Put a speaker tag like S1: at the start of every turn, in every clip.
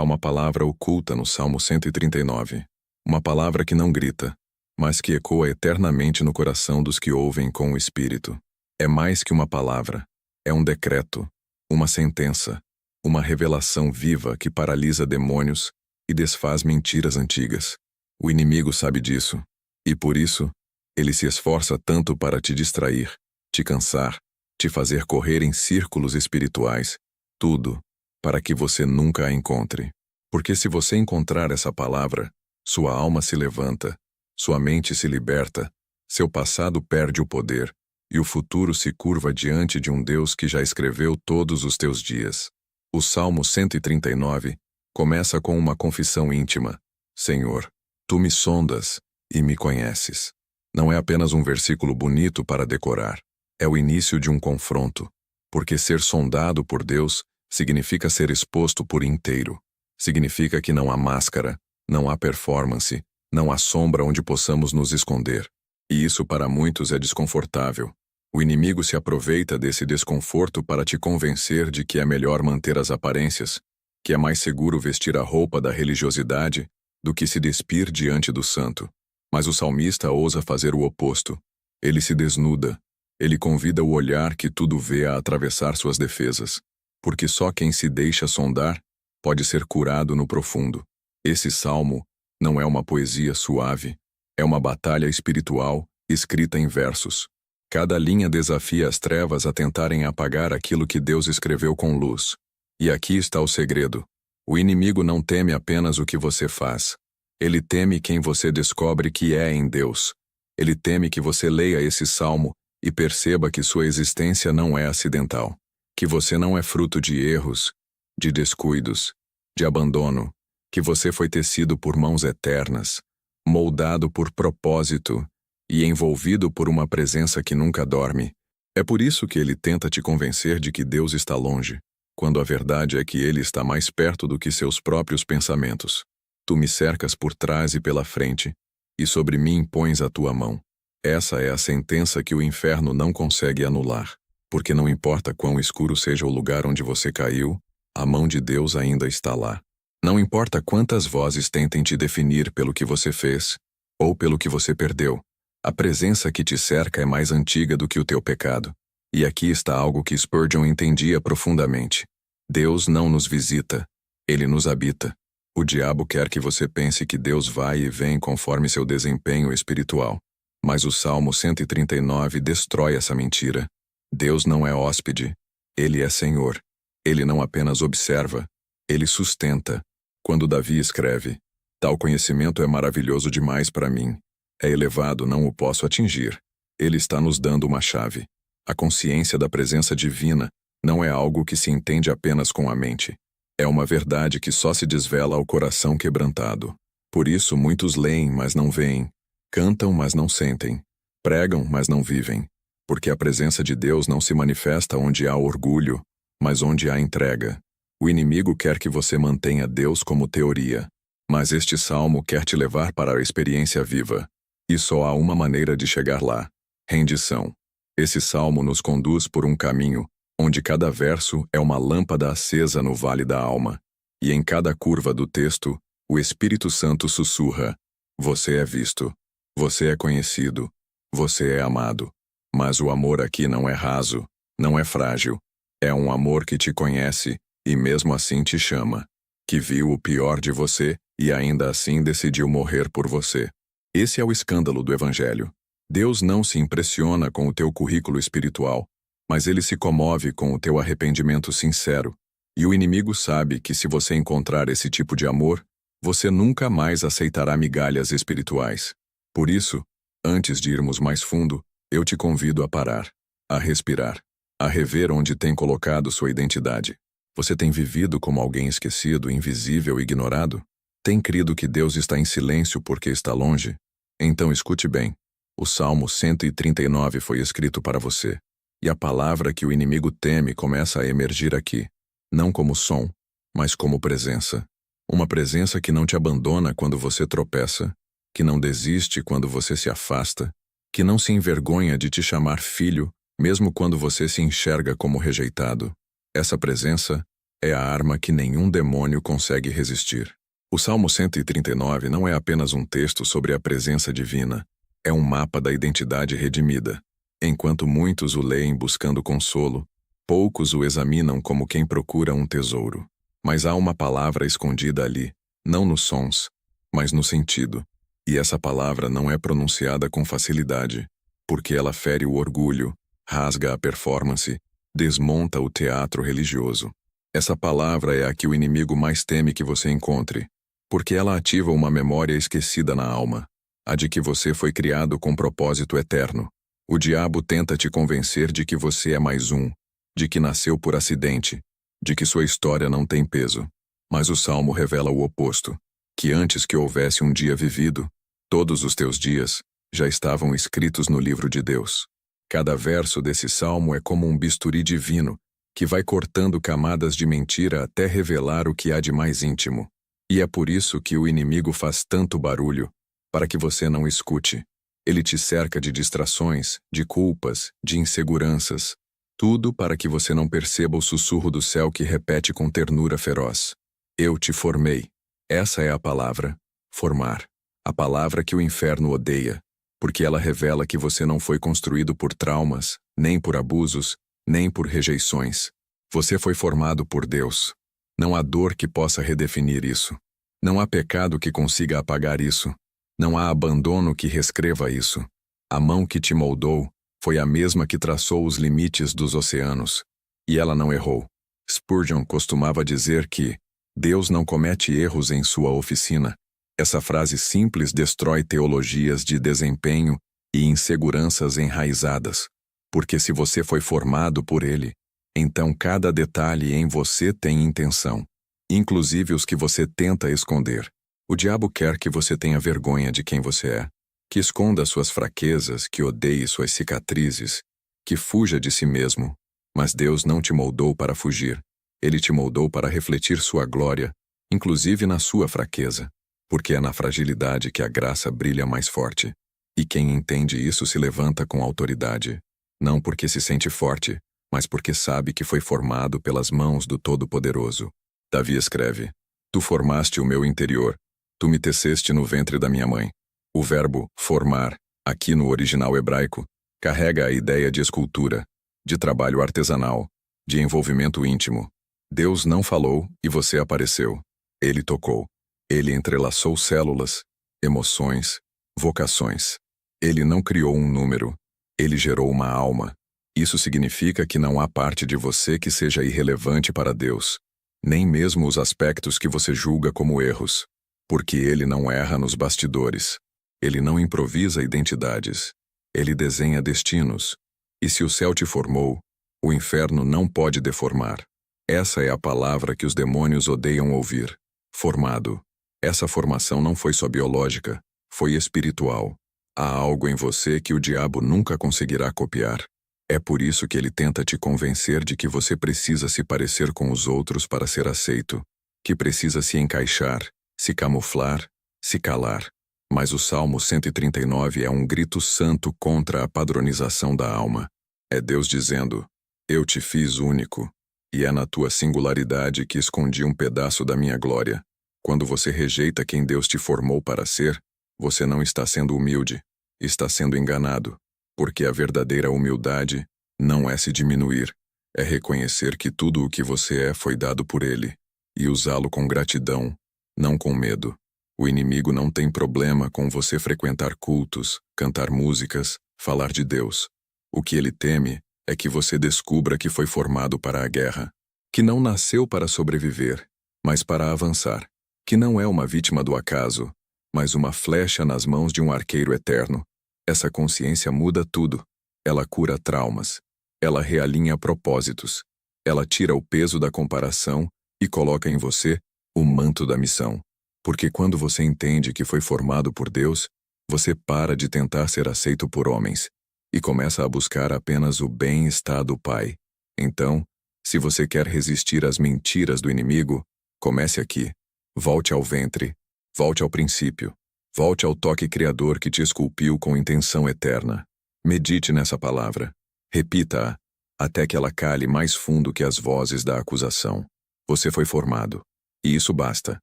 S1: Há uma palavra oculta no Salmo 139. Uma palavra que não grita, mas que ecoa eternamente no coração dos que ouvem com o Espírito. É mais que uma palavra. É um decreto, uma sentença, uma revelação viva que paralisa demônios e desfaz mentiras antigas. O inimigo sabe disso, e por isso, ele se esforça tanto para te distrair, te cansar, te fazer correr em círculos espirituais, tudo, para que você nunca a encontre. Porque se você encontrar essa palavra, sua alma se levanta, sua mente se liberta, seu passado perde o poder, e o futuro se curva diante de um Deus que já escreveu todos os teus dias. O Salmo 139 começa com uma confissão íntima: Senhor, tu me sondas e me conheces. Não é apenas um versículo bonito para decorar. É o início de um confronto, porque ser sondado por Deus significa ser exposto por inteiro. Significa que não há máscara, não há performance, não há sombra onde possamos nos esconder. E isso para muitos é desconfortável. O inimigo se aproveita desse desconforto para te convencer de que é melhor manter as aparências, que é mais seguro vestir a roupa da religiosidade do que se despir diante do santo. Mas o salmista ousa fazer o oposto. Ele se desnuda. Ele convida o olhar que tudo vê a atravessar suas defesas, porque só quem se deixa sondar pode ser curado no profundo. Esse salmo não é uma poesia suave, é uma batalha espiritual escrita em versos. Cada linha desafia as trevas a tentarem apagar aquilo que Deus escreveu com luz. E aqui está o segredo. O inimigo não teme apenas o que você faz. Ele teme quem você descobre que é em Deus. Ele teme que você leia esse salmo e perceba que sua existência não é acidental, que você não é fruto de erros, de descuidos, de abandono, que você foi tecido por mãos eternas, moldado por propósito e envolvido por uma presença que nunca dorme. É por isso que ele tenta te convencer de que Deus está longe, quando a verdade é que ele está mais perto do que seus próprios pensamentos. Tu me cercas por trás e pela frente, e sobre mim pões a tua mão. Essa é a sentença que o inferno não consegue anular, porque não importa quão escuro seja o lugar onde você caiu, a mão de Deus ainda está lá. Não importa quantas vozes tentem te definir pelo que você fez, ou pelo que você perdeu, a presença que te cerca é mais antiga do que o teu pecado. E aqui está algo que Spurgeon entendia profundamente. Deus não nos visita, ele nos habita. O diabo quer que você pense que Deus vai e vem conforme seu desempenho espiritual. Mas o Salmo 139 destrói essa mentira. Deus não é hóspede, ele é Senhor. Ele não apenas observa, ele sustenta. Quando Davi escreve: tal conhecimento é maravilhoso demais para mim. É elevado, não o posso atingir. Ele está nos dando uma chave. A consciência da presença divina não é algo que se entende apenas com a mente. É uma verdade que só se desvela ao coração quebrantado. Por isso muitos leem, mas não veem. Cantam, mas não sentem. Pregam, mas não vivem. Porque a presença de Deus não se manifesta onde há orgulho, mas onde há entrega. O inimigo quer que você mantenha Deus como teoria. Mas este salmo quer te levar para a experiência viva. E só há uma maneira de chegar lá: rendição. Esse salmo nos conduz por um caminho, onde cada verso é uma lâmpada acesa no vale da alma. E em cada curva do texto, o Espírito Santo sussurra: você é visto. Você é conhecido, você é amado. Mas o amor aqui não é raso, não é frágil. É um amor que te conhece e mesmo assim te chama. Que viu o pior de você e ainda assim decidiu morrer por você. Esse é o escândalo do Evangelho. Deus não se impressiona com o teu currículo espiritual, mas ele se comove com o teu arrependimento sincero. E o inimigo sabe que se você encontrar esse tipo de amor, você nunca mais aceitará migalhas espirituais. Por isso, antes de irmos mais fundo, eu te convido a parar, a respirar, a rever onde tem colocado sua identidade. Você tem vivido como alguém esquecido, invisível e ignorado? Tem crido que Deus está em silêncio porque está longe? Então escute bem. O Salmo 139 foi escrito para você. E a palavra que o inimigo teme começa a emergir aqui. Não como som, mas como presença. Uma presença que não te abandona quando você tropeça, que não desiste quando você se afasta, que não se envergonha de te chamar filho, mesmo quando você se enxerga como rejeitado. Essa presença É a arma que nenhum demônio consegue resistir. O Salmo 139 não é apenas um texto sobre a presença divina, é um mapa da identidade redimida. Enquanto muitos o leem buscando consolo, poucos o examinam como quem procura um tesouro. Mas há uma palavra escondida ali, não nos sons, mas no sentido. E essa palavra não é pronunciada com facilidade, porque ela fere o orgulho, rasga a performance, desmonta o teatro religioso. Essa palavra é a que o inimigo mais teme que você encontre, porque ela ativa uma memória esquecida na alma, a de que você foi criado com propósito eterno. O diabo tenta te convencer de que você é mais um, de que nasceu por acidente, de que sua história não tem peso. Mas o Salmo revela o oposto, que antes que houvesse um dia vivido, todos os teus dias já estavam escritos no livro de Deus. Cada verso desse Salmo é como um bisturi divino, que vai cortando camadas de mentira até revelar o que há de mais íntimo. E é por isso que o inimigo faz tanto barulho, para que você não escute. Ele te cerca de distrações, de culpas, de inseguranças, tudo para que você não perceba o sussurro do céu que repete com ternura feroz: eu te formei. Essa é a palavra, formar. A palavra que o inferno odeia, porque ela revela que você não foi construído por traumas, nem por abusos, nem por rejeições. Você foi formado por Deus. Não há dor que possa redefinir isso. Não há pecado que consiga apagar isso. Não há abandono que reescreva isso. A mão que te moldou foi a mesma que traçou os limites dos oceanos. E ela não errou. Spurgeon costumava dizer que Deus não comete erros em sua oficina. Essa frase simples destrói teologias de desempenho e inseguranças enraizadas. Porque se você foi formado por Ele, então cada detalhe em você tem intenção, inclusive os que você tenta esconder. O diabo quer que você tenha vergonha de quem você é, que esconda suas fraquezas, que odeie suas cicatrizes, que fuja de si mesmo. Mas Deus não te moldou para fugir. Ele te moldou para refletir sua glória, inclusive na sua fraqueza, porque é na fragilidade que a graça brilha mais forte. E quem entende isso se levanta com autoridade, não porque se sente forte, mas porque sabe que foi formado pelas mãos do Todo-Poderoso. Davi escreve: Tu formaste o meu interior, tu me teceste no ventre da minha mãe. O verbo formar, aqui no original hebraico, carrega a ideia de escultura, de trabalho artesanal, de envolvimento íntimo. Deus não falou e você apareceu. Ele tocou. Ele entrelaçou células, emoções, vocações. Ele não criou um número. Ele gerou uma alma. Isso significa que não há parte de você que seja irrelevante para Deus, nem mesmo os aspectos que você julga como erros, porque Ele não erra nos bastidores. Ele não improvisa identidades. Ele desenha destinos. E se o céu te formou, o inferno não pode deformar. Essa é a palavra que os demônios odeiam ouvir. Formado. Essa formação não foi só biológica, foi espiritual. Há algo em você que o diabo nunca conseguirá copiar. É por isso que ele tenta te convencer de que você precisa se parecer com os outros para ser aceito, que precisa se encaixar, se camuflar, se calar. Mas o Salmo 139 é um grito santo contra a padronização da alma. É Deus dizendo: eu te fiz único, e é na tua singularidade que escondi um pedaço da minha glória. Quando você rejeita quem Deus te formou para ser, você não está sendo humilde, está sendo enganado. Porque a verdadeira humildade não é se diminuir, é reconhecer que tudo o que você é foi dado por Ele, e usá-lo com gratidão, não com medo. O inimigo não tem problema com você frequentar cultos, cantar músicas, falar de Deus. O que ele teme é que você descubra que foi formado para a guerra, que não nasceu para sobreviver, mas para avançar, que não é uma vítima do acaso, mas uma flecha nas mãos de um arqueiro eterno. Essa consciência muda tudo. Ela cura traumas. Ela realinha propósitos. Ela tira o peso da comparação e coloca em você o manto da missão. Porque quando você entende que foi formado por Deus, você para de tentar ser aceito por homens e começa a buscar apenas o bem-estar do Pai. Então, se você quer resistir às mentiras do inimigo, comece aqui. Volte ao ventre. Volte ao princípio. Volte ao toque criador que te esculpiu com intenção eterna. Medite nessa palavra. Repita-a, até que ela cale mais fundo que as vozes da acusação. Você foi formado. E isso basta.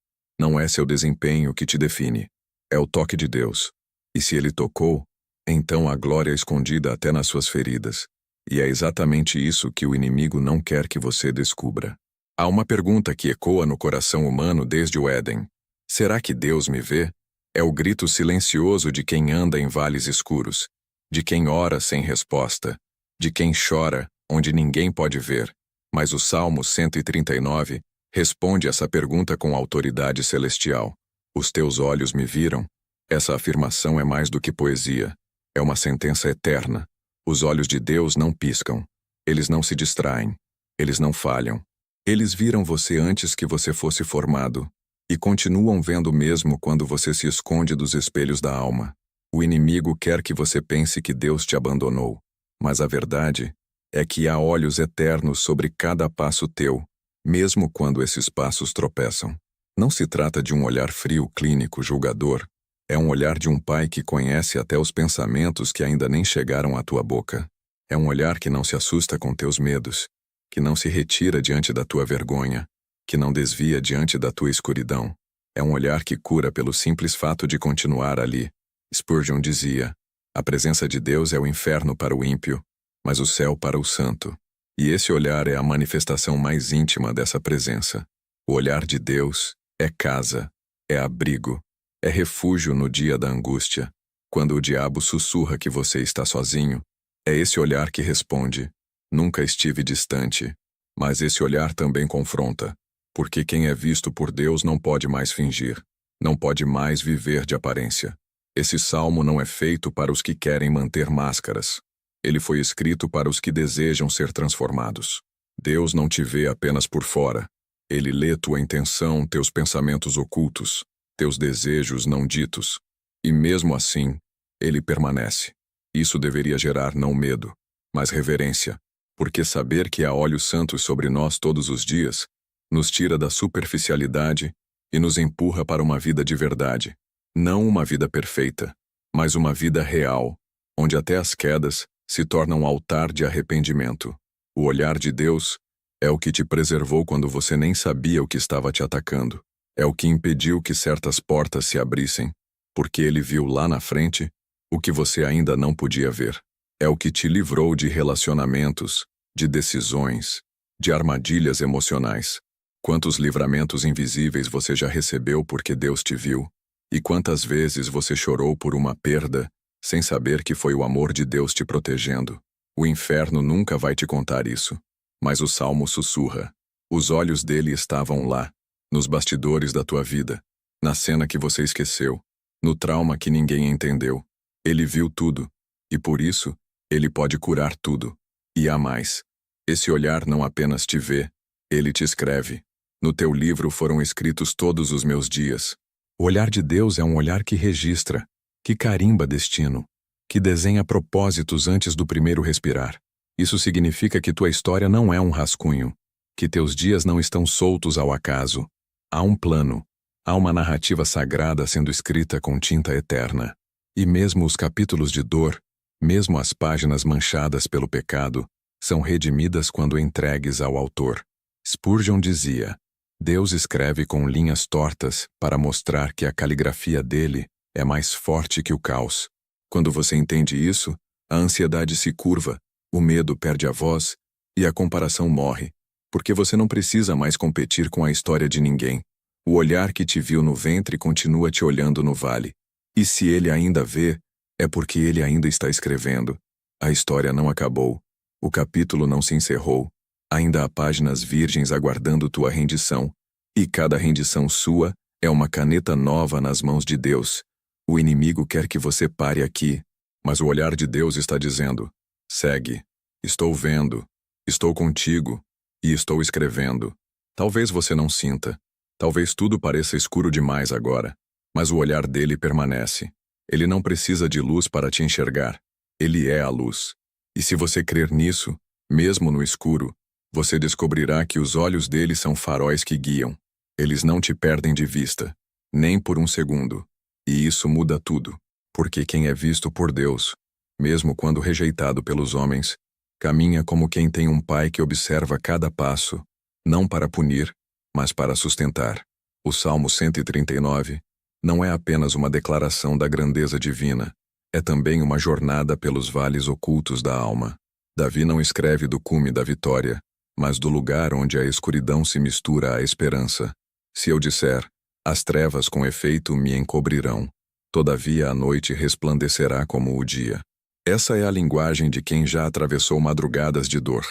S1: Não é seu desempenho que te define. É o toque de Deus. E se ele tocou, então a glória é escondida até nas suas feridas. E é exatamente isso que o inimigo não quer que você descubra. Há uma pergunta que ecoa no coração humano desde o Éden. Será que Deus me vê? É o grito silencioso de quem anda em vales escuros, de quem ora sem resposta, de quem chora onde ninguém pode ver. Mas o Salmo 139 responde essa pergunta com autoridade celestial. Os teus olhos me viram? Essa afirmação é mais do que poesia. É uma sentença eterna. Os olhos de Deus não piscam. Eles não se distraem. Eles não falham. Eles viram você antes que você fosse formado. E continuam vendo mesmo quando você se esconde dos espelhos da alma. O inimigo quer que você pense que Deus te abandonou. Mas a verdade é que há olhos eternos sobre cada passo teu, mesmo quando esses passos tropeçam. Não se trata de um olhar frio, clínico, julgador. É um olhar de um pai que conhece até os pensamentos que ainda nem chegaram à tua boca. É um olhar que não se assusta com teus medos, que não se retira diante da tua vergonha, que não desvia diante da tua escuridão. É um olhar que cura pelo simples fato de continuar ali. Spurgeon dizia: a presença de Deus é o inferno para o ímpio, mas o céu para o santo. E esse olhar é a manifestação mais íntima dessa presença. O olhar de Deus é casa, é abrigo, é refúgio no dia da angústia. Quando o diabo sussurra que você está sozinho, é esse olhar que responde: nunca estive distante. Mas esse olhar também confronta, porque quem é visto por Deus não pode mais fingir, não pode mais viver de aparência. Esse salmo não é feito para os que querem manter máscaras. Ele foi escrito para os que desejam ser transformados. Deus não te vê apenas por fora. Ele lê tua intenção, teus pensamentos ocultos, teus desejos não ditos. E mesmo assim, ele permanece. Isso deveria gerar não medo, mas reverência, porque saber que há olhos santos sobre nós todos os dias nos tira da superficialidade e nos empurra para uma vida de verdade. Não uma vida perfeita, mas uma vida real, onde até as quedas se tornam altar de arrependimento. O olhar de Deus é o que te preservou quando você nem sabia o que estava te atacando. É o que impediu que certas portas se abrissem, porque ele viu lá na frente o que você ainda não podia ver. É o que te livrou de relacionamentos, de decisões, de armadilhas emocionais. Quantos livramentos invisíveis você já recebeu porque Deus te viu? E quantas vezes você chorou por uma perda, sem saber que foi o amor de Deus te protegendo? O inferno nunca vai te contar isso. Mas o Salmo sussurra. Os olhos dele estavam lá, nos bastidores da tua vida, na cena que você esqueceu, no trauma que ninguém entendeu. Ele viu tudo, e por isso, ele pode curar tudo. E há mais. Esse olhar não apenas te vê, ele te escreve. No teu livro foram escritos todos os meus dias. O olhar de Deus é um olhar que registra, que carimba destino, que desenha propósitos antes do primeiro respirar. Isso significa que tua história não é um rascunho, que teus dias não estão soltos ao acaso. Há um plano, há uma narrativa sagrada sendo escrita com tinta eterna. E mesmo os capítulos de dor, mesmo as páginas manchadas pelo pecado, são redimidas quando entregues ao autor. Spurgeon dizia: Deus escreve com linhas tortas para mostrar que a caligrafia dele é mais forte que o caos. Quando você entende isso, a ansiedade se curva, o medo perde a voz e a comparação morre, porque você não precisa mais competir com a história de ninguém. O olhar que te viu no ventre continua te olhando no vale. E se ele ainda vê, é porque ele ainda está escrevendo. A história não acabou. O capítulo não se encerrou. Ainda há páginas virgens aguardando tua rendição. E cada rendição sua é uma caneta nova nas mãos de Deus. O inimigo quer que você pare aqui, mas o olhar de Deus está dizendo: segue. Estou vendo. Estou contigo. E estou escrevendo. Talvez você não sinta. Talvez tudo pareça escuro demais agora. Mas o olhar dele permanece. Ele não precisa de luz para te enxergar. Ele é a luz. E se você crer nisso, mesmo no escuro, você descobrirá que os olhos dele são faróis que guiam. Eles não te perdem de vista, nem por um segundo. E isso muda tudo, porque quem é visto por Deus, mesmo quando rejeitado pelos homens, caminha como quem tem um pai que observa cada passo, não para punir, mas para sustentar. O Salmo 139 não é apenas uma declaração da grandeza divina, é também uma jornada pelos vales ocultos da alma. Davi não escreve do cume da vitória, mas do lugar onde a escuridão se mistura à esperança. Se eu disser, as trevas com efeito me encobrirão, todavia a noite resplandecerá como o dia. Essa é a linguagem de quem já atravessou madrugadas de dor,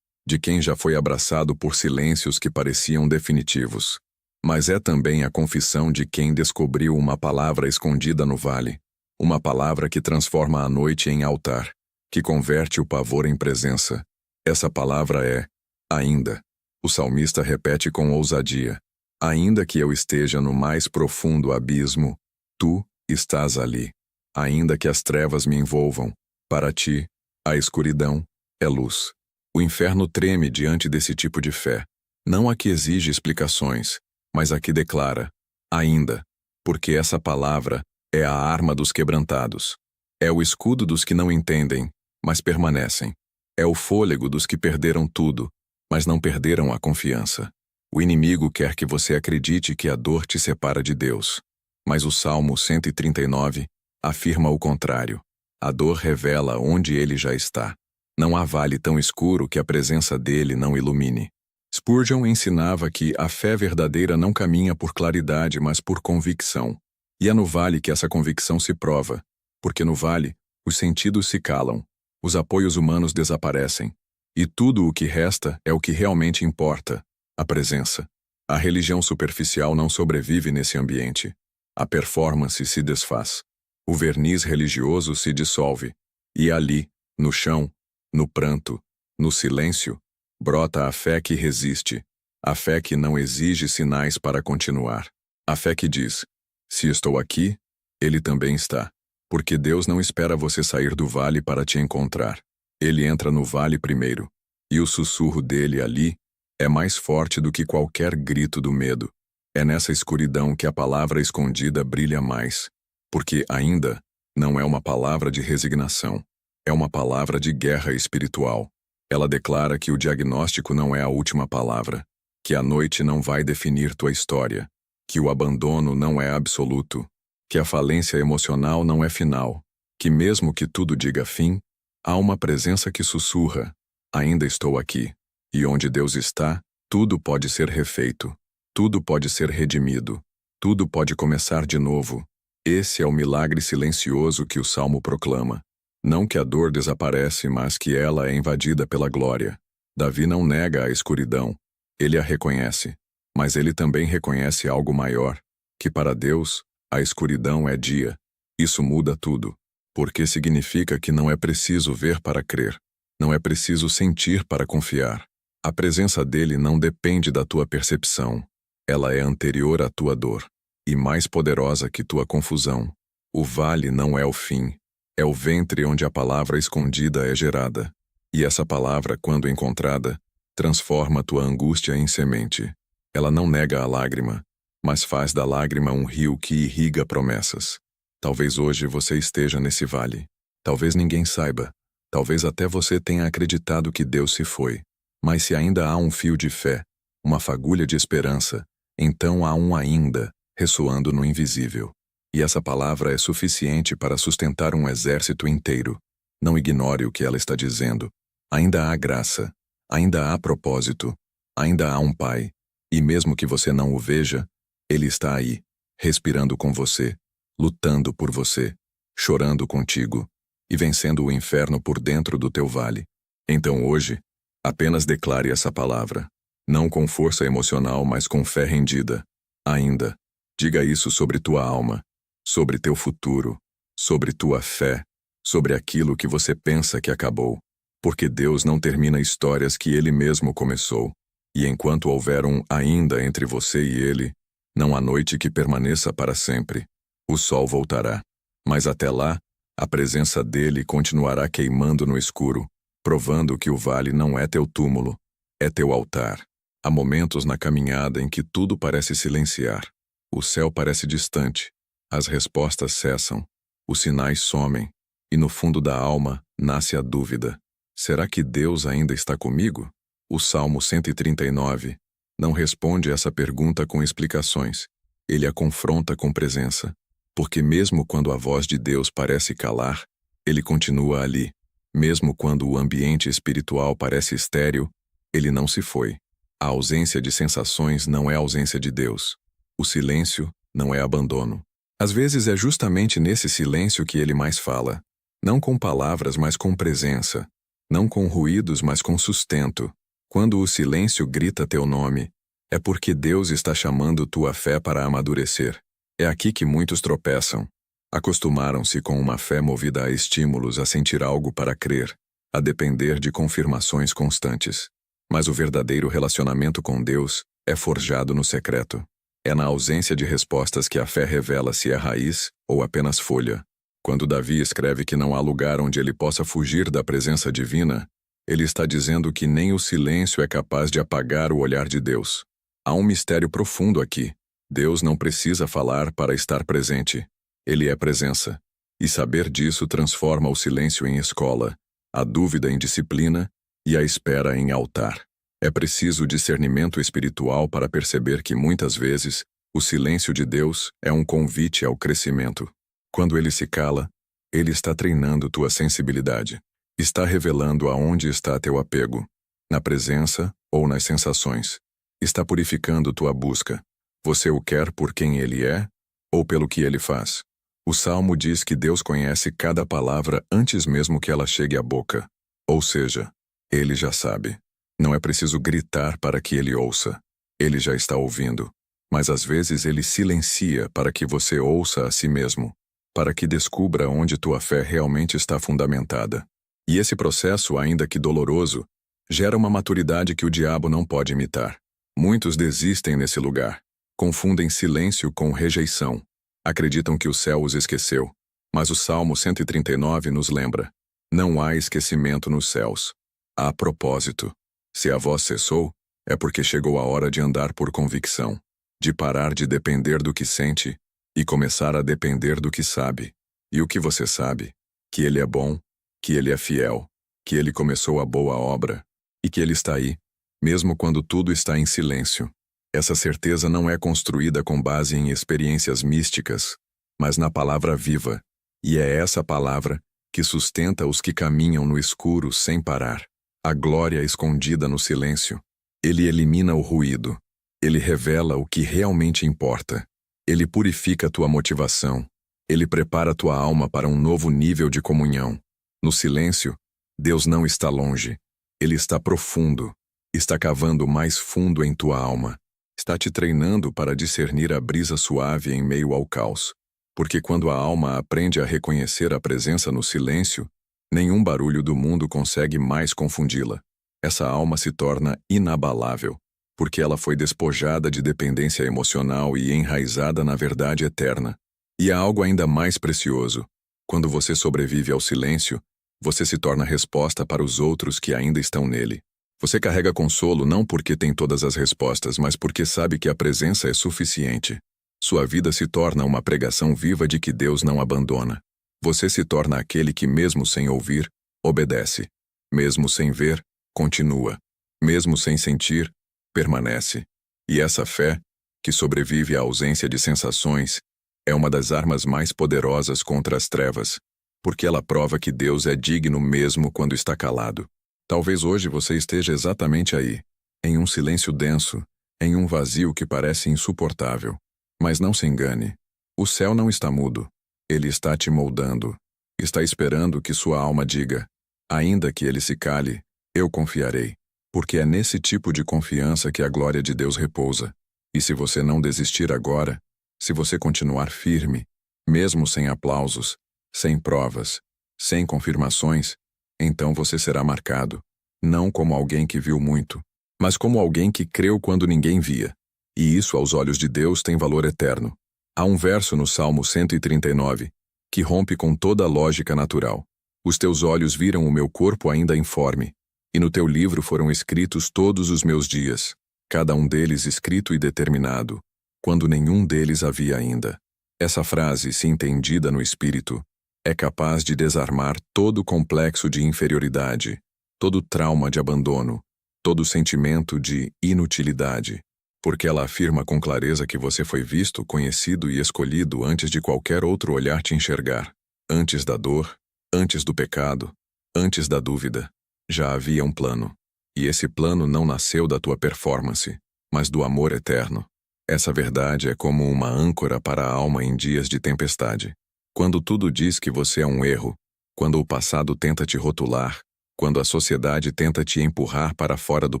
S1: de quem já foi abraçado por silêncios que pareciam definitivos. Mas é também a confissão de quem descobriu uma palavra escondida no vale, uma palavra que transforma a noite em altar, que converte o pavor em presença. Essa palavra é ainda. O salmista repete com ousadia: ainda que eu esteja no mais profundo abismo, tu estás ali. Ainda que as trevas me envolvam, para ti, a escuridão é luz. O inferno treme diante desse tipo de fé, não a que exige explicações, mas a que declara, ainda, porque essa palavra é a arma dos quebrantados. É o escudo dos que não entendem, mas permanecem. É o fôlego dos que perderam tudo, mas não perderam a confiança. O inimigo quer que você acredite que a dor te separa de Deus. Mas o Salmo 139 afirma o contrário. A dor revela onde ele já está. Não há vale tão escuro que a presença dele não ilumine. Spurgeon ensinava que a fé verdadeira não caminha por claridade, mas por convicção. E é no vale que essa convicção se prova, porque no vale os sentidos se calam, os apoios humanos desaparecem, e tudo o que resta é o que realmente importa, a presença. A religião superficial não sobrevive nesse ambiente. A performance se desfaz. O verniz religioso se dissolve, e ali, no chão, no pranto, no silêncio, brota a fé que resiste, a fé que não exige sinais para continuar. A fé que diz, se estou aqui, ele também está. Porque Deus não espera você sair do vale para te encontrar. Ele entra no vale primeiro, e o sussurro dele ali é mais forte do que qualquer grito do medo. É nessa escuridão que a palavra escondida brilha mais, porque ainda não é uma palavra de resignação, é uma palavra de guerra espiritual. Ela declara que o diagnóstico não é a última palavra, que a noite não vai definir tua história, que o abandono não é absoluto, que a falência emocional não é final, que mesmo que tudo diga fim, há uma presença que sussurra, ainda estou aqui. E onde Deus está, tudo pode ser refeito, tudo pode ser redimido, tudo pode começar de novo. Esse é o milagre silencioso que o Salmo proclama. Não que a dor desaparece, mas que ela é invadida pela glória. Davi não nega a escuridão, ele a reconhece, mas ele também reconhece algo maior, que para Deus, a escuridão é dia. Isso muda tudo, porque significa que não é preciso ver para crer, não é preciso sentir para confiar. A presença dele não depende da tua percepção, ela é anterior à tua dor, e mais poderosa que tua confusão. O vale não é o fim, é o ventre onde a palavra escondida é gerada, e essa palavra, quando encontrada, transforma tua angústia em semente. Ela não nega a lágrima, mas faz da lágrima um rio que irriga promessas. Talvez hoje você esteja nesse vale. Talvez ninguém saiba. Talvez até você tenha acreditado que Deus se foi. Mas se ainda há um fio de fé, uma fagulha de esperança, então há um ainda, ressoando no invisível. E essa palavra é suficiente para sustentar um exército inteiro. Não ignore o que ela está dizendo. Ainda há graça. Ainda há propósito. Ainda há um Pai. E mesmo que você não o veja, Ele está aí, respirando com você, lutando por você, chorando contigo, e vencendo o inferno por dentro do teu vale. Então hoje, apenas declare essa palavra, não com força emocional, mas com fé rendida. Ainda, diga isso sobre tua alma, sobre teu futuro, sobre tua fé, sobre aquilo que você pensa que acabou, porque Deus não termina histórias que Ele mesmo começou. E enquanto houver um ainda entre você e Ele, não há noite que permaneça para sempre. O sol voltará, mas até lá, a presença dele continuará queimando no escuro, provando que o vale não é teu túmulo, é teu altar. Há momentos na caminhada em que tudo parece silenciar. O céu parece distante, as respostas cessam, os sinais somem, e no fundo da alma nasce a dúvida. Será que Deus ainda está comigo? O Salmo 139 Não responde essa pergunta com explicações. Ele a confronta com presença. Porque mesmo quando a voz de Deus parece calar, ele continua ali. Mesmo quando o ambiente espiritual parece estéril, ele não se foi. A ausência de sensações não é ausência de Deus. O silêncio não é abandono. Às vezes é justamente nesse silêncio que ele mais fala. Não com palavras, mas com presença. Não com ruídos, mas com sustento. Quando o silêncio grita teu nome, é porque Deus está chamando tua fé para amadurecer. É aqui que muitos tropeçam. Acostumaram-se com uma fé movida a estímulos, a sentir algo para crer, a depender de confirmações constantes. Mas o verdadeiro relacionamento com Deus é forjado no secreto. É na ausência de respostas que a fé revela se é raiz ou apenas folha. Quando Davi escreve que não há lugar onde ele possa fugir da presença divina, ele está dizendo que nem o silêncio é capaz de apagar o olhar de Deus. Há um mistério profundo aqui. Deus não precisa falar para estar presente. Ele é presença. E saber disso transforma o silêncio em escola, a dúvida em disciplina e a espera em altar. É preciso discernimento espiritual para perceber que muitas vezes o silêncio de Deus é um convite ao crescimento. Quando ele se cala, ele está treinando tua sensibilidade. Está revelando aonde está teu apego, na presença ou nas sensações. Está purificando tua busca. Você o quer por quem ele é ou pelo que ele faz? O Salmo diz que Deus conhece cada palavra antes mesmo que ela chegue à boca. Ou seja, ele já sabe. Não é preciso gritar para que ele ouça. Ele já está ouvindo. Mas às vezes ele silencia para que você ouça a si mesmo, para que descubra onde tua fé realmente está fundamentada. E esse processo, ainda que doloroso, gera uma maturidade que o diabo não pode imitar. Muitos desistem nesse lugar. Confundem silêncio com rejeição. Acreditam que o céu os esqueceu. Mas o Salmo 139 nos lembra: não há esquecimento nos céus. Há propósito. Se a voz cessou, é porque chegou a hora de andar por convicção, de parar de depender do que sente e começar a depender do que sabe. E o que você sabe? Que ele é bom, que ele é fiel, que ele começou a boa obra e que ele está aí, mesmo quando tudo está em silêncio. Essa certeza não é construída com base em experiências místicas, mas na palavra viva, e é essa palavra que sustenta os que caminham no escuro sem parar. A glória escondida no silêncio. Ele elimina o ruído. Ele revela o que realmente importa. Ele purifica tua motivação. Ele prepara tua alma para um novo nível de comunhão. No silêncio, Deus não está longe. Ele está profundo. Está cavando mais fundo em tua alma. Está te treinando para discernir a brisa suave em meio ao caos. Porque quando a alma aprende a reconhecer a presença no silêncio, nenhum barulho do mundo consegue mais confundi-la. Essa alma se torna inabalável, porque ela foi despojada de dependência emocional e enraizada na verdade eterna. E há algo ainda mais precioso. Quando você sobrevive ao silêncio, você se torna resposta para os outros que ainda estão nele. Você carrega consolo não porque tem todas as respostas, mas porque sabe que a presença é suficiente. Sua vida se torna uma pregação viva de que Deus não abandona. Você se torna aquele que, mesmo sem ouvir, obedece. Mesmo sem ver, continua. Mesmo sem sentir, permanece. E essa fé, que sobrevive à ausência de sensações, é uma das armas mais poderosas contra as trevas, porque ela prova que Deus é digno mesmo quando está calado. Talvez hoje você esteja exatamente aí, em um silêncio denso, em um vazio que parece insuportável. Mas não se engane. O céu não está mudo. Ele está te moldando. Está esperando que sua alma diga: ainda que ele se cale, eu confiarei. Porque é nesse tipo de confiança que a glória de Deus repousa. E se você não desistir agora, se você continuar firme, mesmo sem aplausos, sem provas, sem confirmações, então você será marcado, não como alguém que viu muito, mas como alguém que creu quando ninguém via. E isso aos olhos de Deus tem valor eterno. Há um verso no Salmo 139 que rompe com toda a lógica natural. Os teus olhos viram o meu corpo ainda informe, e no teu livro foram escritos todos os meus dias, cada um deles escrito e determinado, quando nenhum deles havia ainda. Essa frase, se entendida no espírito, é capaz de desarmar todo o complexo de inferioridade, todo trauma de abandono, todo sentimento de inutilidade. porque ela afirma com clareza que você foi visto, conhecido e escolhido antes de qualquer outro olhar te enxergar. Antes da dor, antes do pecado, antes da dúvida, já havia um plano. E esse plano não nasceu da tua performance, mas do amor eterno. Essa verdade é como uma âncora para a alma em dias de tempestade. Quando tudo diz que você é um erro, quando o passado tenta te rotular, quando a sociedade tenta te empurrar para fora do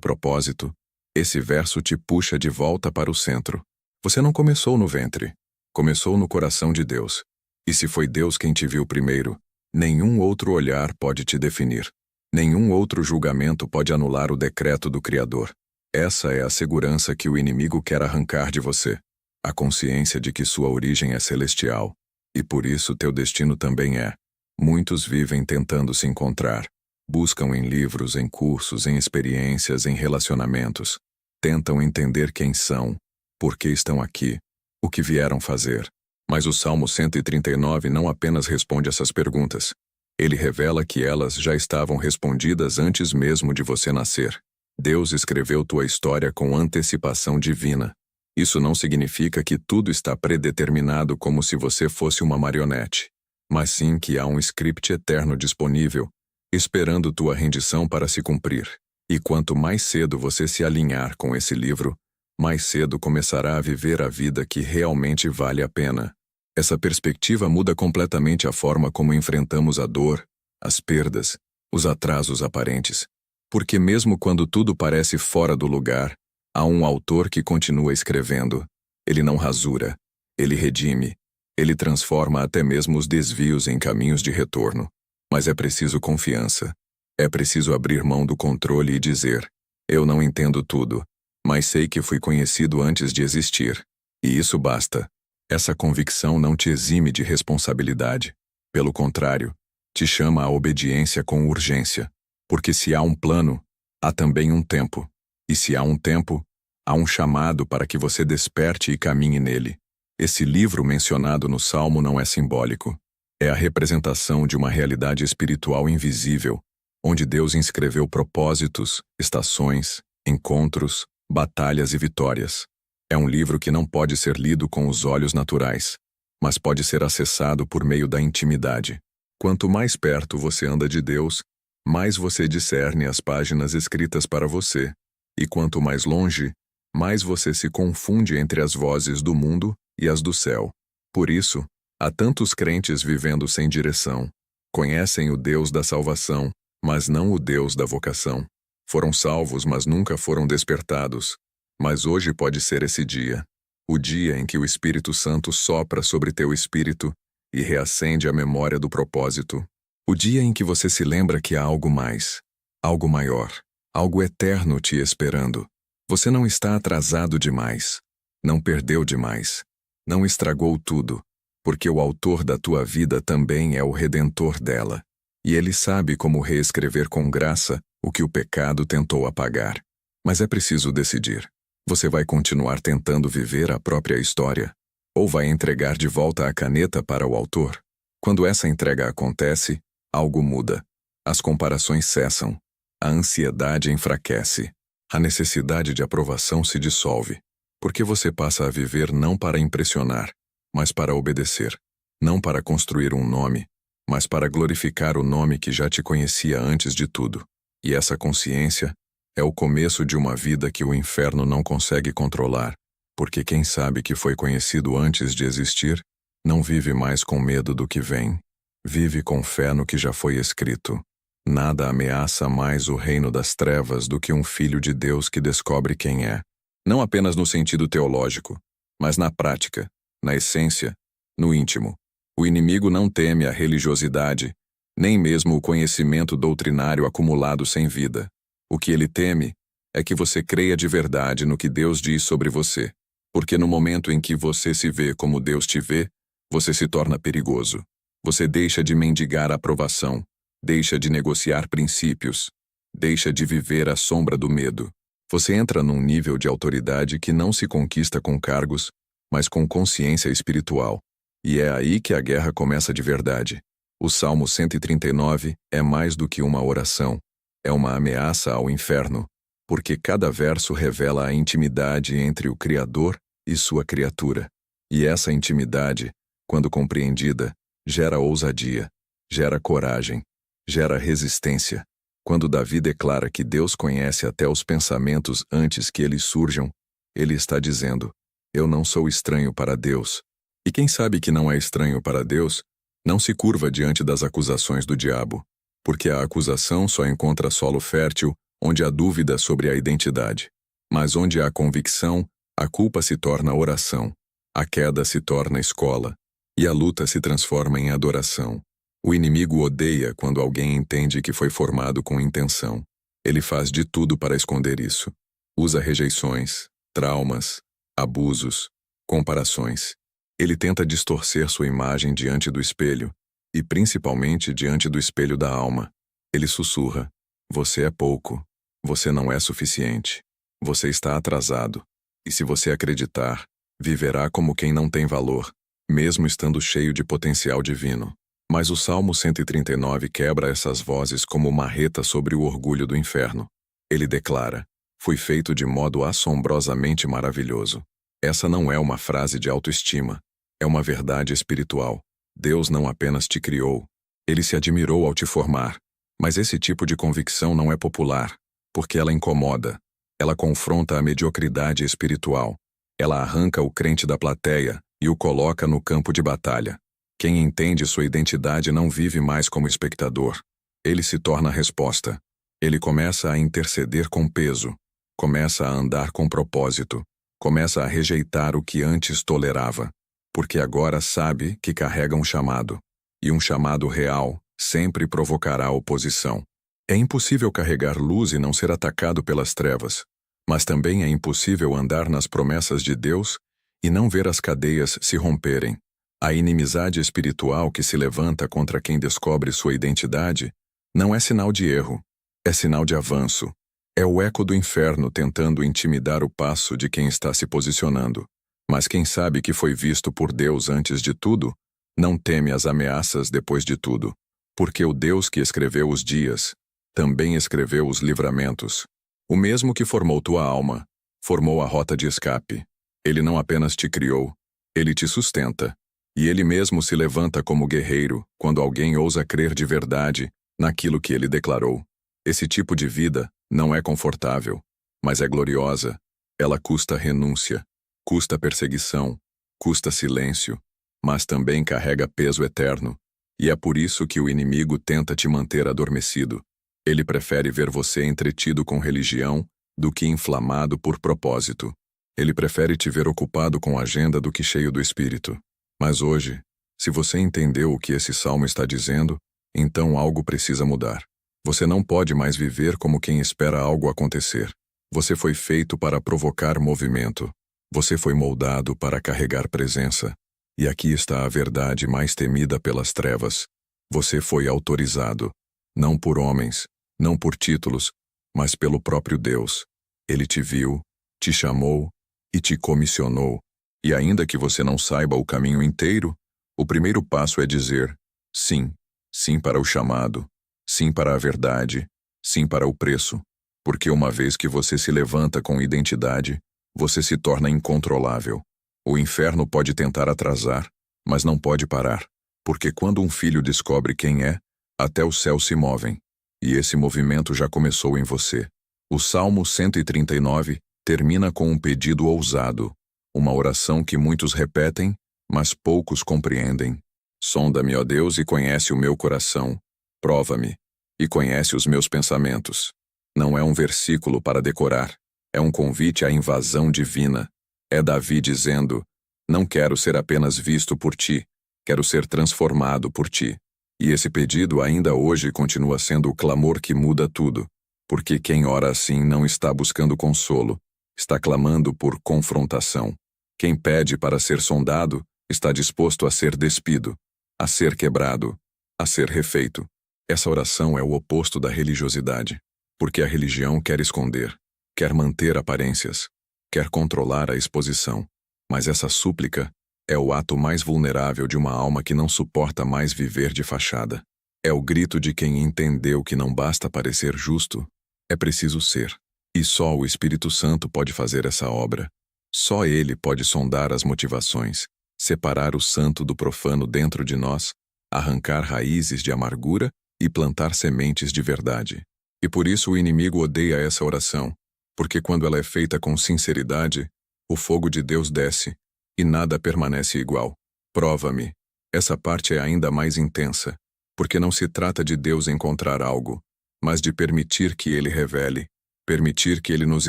S1: propósito, esse verso te puxa de volta para o centro. Você não começou no ventre, começou no coração de Deus. E se foi Deus quem te viu primeiro, nenhum outro olhar pode te definir. Nenhum outro julgamento pode anular o decreto do Criador. Essa é a segurança que o inimigo quer arrancar de você. A consciência de que sua origem é celestial. E por isso teu destino também é. Muitos vivem tentando se encontrar. Buscam em livros, em cursos, em experiências, em relacionamentos. Tentam entender quem são, por que estão aqui, o que vieram fazer. Mas o Salmo 139 não apenas responde essas perguntas. Ele revela que elas já estavam respondidas antes mesmo de você nascer. Deus escreveu tua história com antecipação divina. Isso não significa que tudo está predeterminado como se você fosse uma marionete, mas sim que há um script eterno disponível, esperando tua rendição para se cumprir. E quanto mais cedo você se alinhar com esse livro, mais cedo começará a viver a vida que realmente vale a pena. Essa perspectiva muda completamente a forma como enfrentamos a dor, as perdas, os atrasos aparentes. Porque mesmo quando tudo parece fora do lugar, há um autor que continua escrevendo. Ele não rasura, ele redime, ele transforma até mesmo os desvios em caminhos de retorno. Mas é preciso confiança. É preciso abrir mão do controle e dizer: eu não entendo tudo, mas sei que fui conhecido antes de existir. E isso basta. Essa convicção não te exime de responsabilidade. Pelo contrário, te chama à obediência com urgência. Porque se há um plano, há também um tempo. E se há um tempo, há um chamado para que você desperte e caminhe nele. Esse livro mencionado no Salmo não é simbólico. É a representação de uma realidade espiritual invisível, onde Deus inscreveu propósitos, estações, encontros, batalhas e vitórias. É um livro que não pode ser lido com os olhos naturais, mas pode ser acessado por meio da intimidade. Quanto mais perto você anda de Deus, mais você discerne as páginas escritas para você. E quanto mais longe, mais você se confunde entre as vozes do mundo e as do céu. Por isso, há tantos crentes vivendo sem direção. Conhecem o Deus da salvação, mas não o Deus da vocação. Foram salvos, mas nunca foram despertados. Mas hoje pode ser esse dia. O dia em que o Espírito Santo sopra sobre teu espírito e reacende a memória do propósito. O dia em que você se lembra que há algo mais, algo maior, algo eterno te esperando. Você não está atrasado demais, não perdeu demais, não estragou tudo, porque o autor da tua vida também é o redentor dela. E ele sabe como reescrever com graça o que o pecado tentou apagar. Mas é preciso decidir. Você vai continuar tentando viver a própria história? Ou vai entregar de volta a caneta para o autor? Quando essa entrega acontece, algo muda. As comparações cessam. A ansiedade enfraquece. A necessidade de aprovação se dissolve. Porque você passa a viver não para impressionar, mas para obedecer. Não para construir um nome, mas para glorificar o nome que já te conhecia antes de tudo. E essa consciência é o começo de uma vida que o inferno não consegue controlar, porque quem sabe que foi conhecido antes de existir, não vive mais com medo do que vem. Vive com fé no que já foi escrito. Nada ameaça mais o reino das trevas do que um filho de Deus que descobre quem é. Não apenas no sentido teológico, mas na prática, na essência, no íntimo. O inimigo não teme a religiosidade, nem mesmo o conhecimento doutrinário acumulado sem vida. O que ele teme é que você creia de verdade no que Deus diz sobre você, porque no momento em que você se vê como Deus te vê, você se torna perigoso. Você deixa de mendigar aprovação, deixa de negociar princípios, deixa de viver à sombra do medo. Você entra num nível de autoridade que não se conquista com cargos, mas com consciência espiritual. E é aí que a guerra começa de verdade. O Salmo 139 é mais do que uma oração. É uma ameaça ao inferno. porque cada verso revela a intimidade entre o Criador e sua criatura. E essa intimidade, quando compreendida, gera ousadia, gera coragem, gera resistência. Quando Davi declara que Deus conhece até os pensamentos antes que eles surjam, ele está dizendo: eu não sou estranho para Deus. E quem sabe que não é estranho para Deus, não se curva diante das acusações do diabo, porque a acusação só encontra solo fértil onde há dúvida sobre a identidade. Mas onde há convicção, a culpa se torna oração, a queda se torna escola, e a luta se transforma em adoração. O inimigo odeia quando alguém entende que foi formado com intenção. Ele faz de tudo para esconder isso. Usa rejeições, traumas, abusos, comparações. Ele tenta distorcer sua imagem diante do espelho, e principalmente diante do espelho da alma. Ele sussurra: você é pouco, você não é suficiente, você está atrasado. E se você acreditar, viverá como quem não tem valor, mesmo estando cheio de potencial divino. Mas o Salmo 139 quebra essas vozes como marreta sobre o orgulho do inferno. Ele declara: fui feito de modo assombrosamente maravilhoso. Essa não é uma frase de autoestima, é uma verdade espiritual. Deus não apenas te criou, ele se admirou ao te formar. Mas esse tipo de convicção não é popular, porque ela incomoda. Ela confronta a mediocridade espiritual. Ela arranca o crente da plateia e o coloca no campo de batalha. Quem entende sua identidade não vive mais como espectador. Ele se torna a resposta. Ele começa a interceder com peso, começa a andar com propósito, começa a rejeitar o que antes tolerava, porque agora sabe que carrega um chamado. E um chamado real sempre provocará oposição. É impossível carregar luz e não ser atacado pelas trevas, mas também é impossível andar nas promessas de Deus e não ver as cadeias se romperem. A inimizade espiritual que se levanta contra quem descobre sua identidade não é sinal de erro, é sinal de avanço. É o eco do inferno tentando intimidar o passo de quem está se posicionando. Mas quem sabe que foi visto por Deus antes de tudo, não teme as ameaças depois de tudo. Porque o Deus que escreveu os dias, também escreveu os livramentos. O mesmo que formou tua alma, formou a rota de escape. Ele não apenas te criou, ele te sustenta. E ele mesmo se levanta como guerreiro quando alguém ousa crer de verdade naquilo que ele declarou. Esse tipo de vida não é confortável, mas é gloriosa. Ela custa renúncia, custa perseguição, custa silêncio, mas também carrega peso eterno. E é por isso que o inimigo tenta te manter adormecido. Ele prefere ver você entretido com religião do que inflamado por propósito. Ele prefere te ver ocupado com agenda do que cheio do Espírito. Mas hoje, se você entendeu o que esse salmo está dizendo, então algo precisa mudar. Você não pode mais viver como quem espera algo acontecer. Você foi feito para provocar movimento. Você foi moldado para carregar presença. E aqui está a verdade mais temida pelas trevas. Você foi autorizado, não por homens, não por títulos, mas pelo próprio Deus. Ele te viu, te chamou e te comissionou. E ainda que você não saiba o caminho inteiro, o primeiro passo é dizer sim. Sim para o chamado, sim para a verdade, sim para o preço. Porque uma vez que você se levanta com identidade, você se torna incontrolável. O inferno pode tentar atrasar, mas não pode parar. Porque quando um filho descobre quem é, até os céus se movem. E esse movimento já começou em você. O Salmo 139 termina com um pedido ousado. Uma oração que muitos repetem, mas poucos compreendem. Sonda-me, ó Deus, e conhece o meu coração. Prova-me, e conhece os meus pensamentos. Não é um versículo para decorar. É um convite à invasão divina. É Davi dizendo: não quero ser apenas visto por ti, quero ser transformado por ti. E esse pedido ainda hoje continua sendo o clamor que muda tudo. Porque quem ora assim não está buscando consolo, está clamando por confrontação. Quem pede para ser sondado está disposto a ser despido, a ser quebrado, a ser refeito. Essa oração é o oposto da religiosidade, porque a religião quer esconder, quer manter aparências, quer controlar a exposição. Mas essa súplica é o ato mais vulnerável de uma alma que não suporta mais viver de fachada. É o grito de quem entendeu que não basta parecer justo, é preciso ser. E só o Espírito Santo pode fazer essa obra. Só ele pode sondar as motivações, separar o santo do profano dentro de nós, arrancar raízes de amargura e plantar sementes de verdade. E por isso o inimigo odeia essa oração, porque quando ela é feita com sinceridade, o fogo de Deus desce, e nada permanece igual. Prova-me. Essa parte é ainda mais intensa, porque não se trata de Deus encontrar algo, mas de permitir que ele revele, permitir que ele nos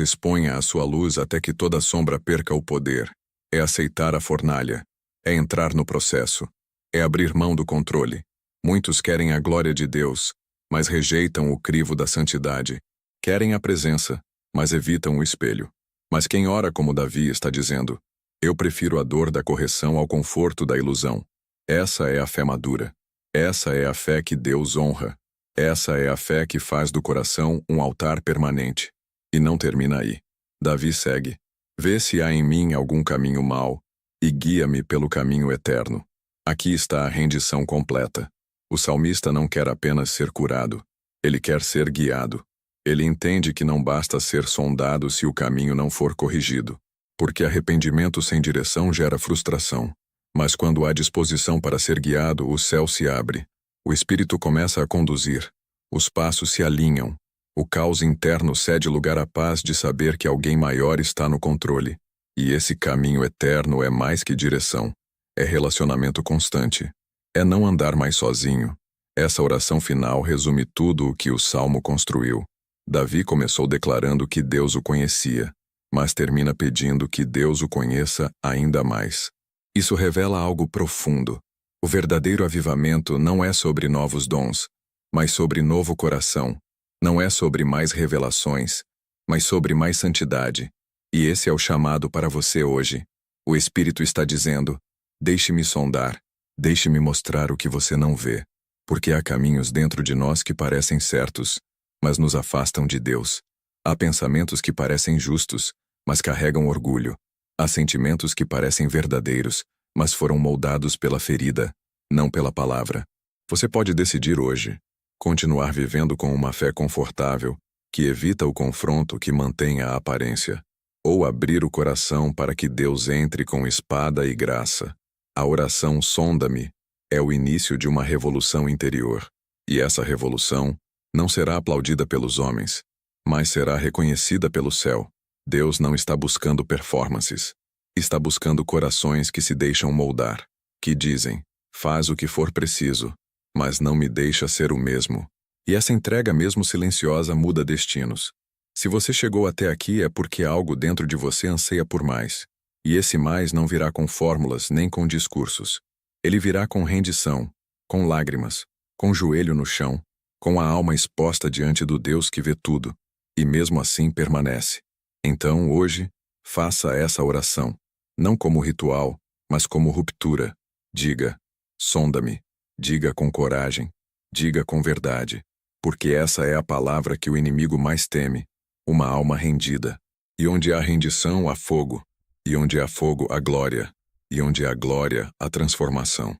S1: exponha à sua luz até que toda sombra perca o poder. É aceitar a fornalha, é entrar no processo, é abrir mão do controle. Muitos querem a glória de Deus, mas rejeitam o crivo da santidade. Querem a presença, mas evitam o espelho. Mas quem ora como Davi está dizendo: eu prefiro a dor da correção ao conforto da ilusão. Essa é a fé madura. Essa é a fé que Deus honra. Essa é a fé que faz do coração um altar permanente. E não termina aí. Davi segue: vê se há em mim algum caminho mau, e guia-me pelo caminho eterno. Aqui está a rendição completa. O salmista não quer apenas ser curado. Ele quer ser guiado. Ele entende que não basta ser sondado se o caminho não for corrigido, porque arrependimento sem direção gera frustração. Mas quando há disposição para ser guiado, o céu se abre. O Espírito começa a conduzir. Os passos se alinham. O caos interno cede lugar à paz de saber que alguém maior está no controle. E esse caminho eterno é mais que direção. É relacionamento constante. É não andar mais sozinho. Essa oração final resume tudo o que o Salmo construiu. Davi começou declarando que Deus o conhecia, mas termina pedindo que Deus o conheça ainda mais. Isso revela algo profundo. O verdadeiro avivamento não é sobre novos dons, mas sobre novo coração. Não é sobre mais revelações, mas sobre mais santidade. E esse é o chamado para você hoje. O Espírito está dizendo: deixe-me sondar, deixe-me mostrar o que você não vê, porque há caminhos dentro de nós que parecem certos, mas nos afastam de Deus. Há pensamentos que parecem justos, mas carregam orgulho. Há sentimentos que parecem verdadeiros, mas foram moldados pela ferida, não pela palavra. Você pode decidir hoje continuar vivendo com uma fé confortável, que evita o confronto, que mantém a aparência, ou abrir o coração para que Deus entre com espada e graça. A oração "sonda-me" é o início de uma revolução interior, e essa revolução não será aplaudida pelos homens, mas será reconhecida pelo céu. Deus não está buscando performances. Está buscando corações que se deixam moldar, que dizem: faz o que for preciso, mas não me deixa ser o mesmo. E essa entrega, mesmo silenciosa, muda destinos. Se você chegou até aqui é porque algo dentro de você anseia por mais. E esse mais não virá com fórmulas nem com discursos. Ele virá com rendição, com lágrimas, com joelho no chão, com a alma exposta diante do Deus que vê tudo, e mesmo assim permanece. Então, hoje, faça essa oração, não como ritual, mas como ruptura. Diga: sonda-me. Diga com coragem. Diga com verdade. Porque essa é a palavra que o inimigo mais teme: uma alma rendida. E onde há rendição, há fogo. E onde há fogo, há glória. E onde há glória, há transformação.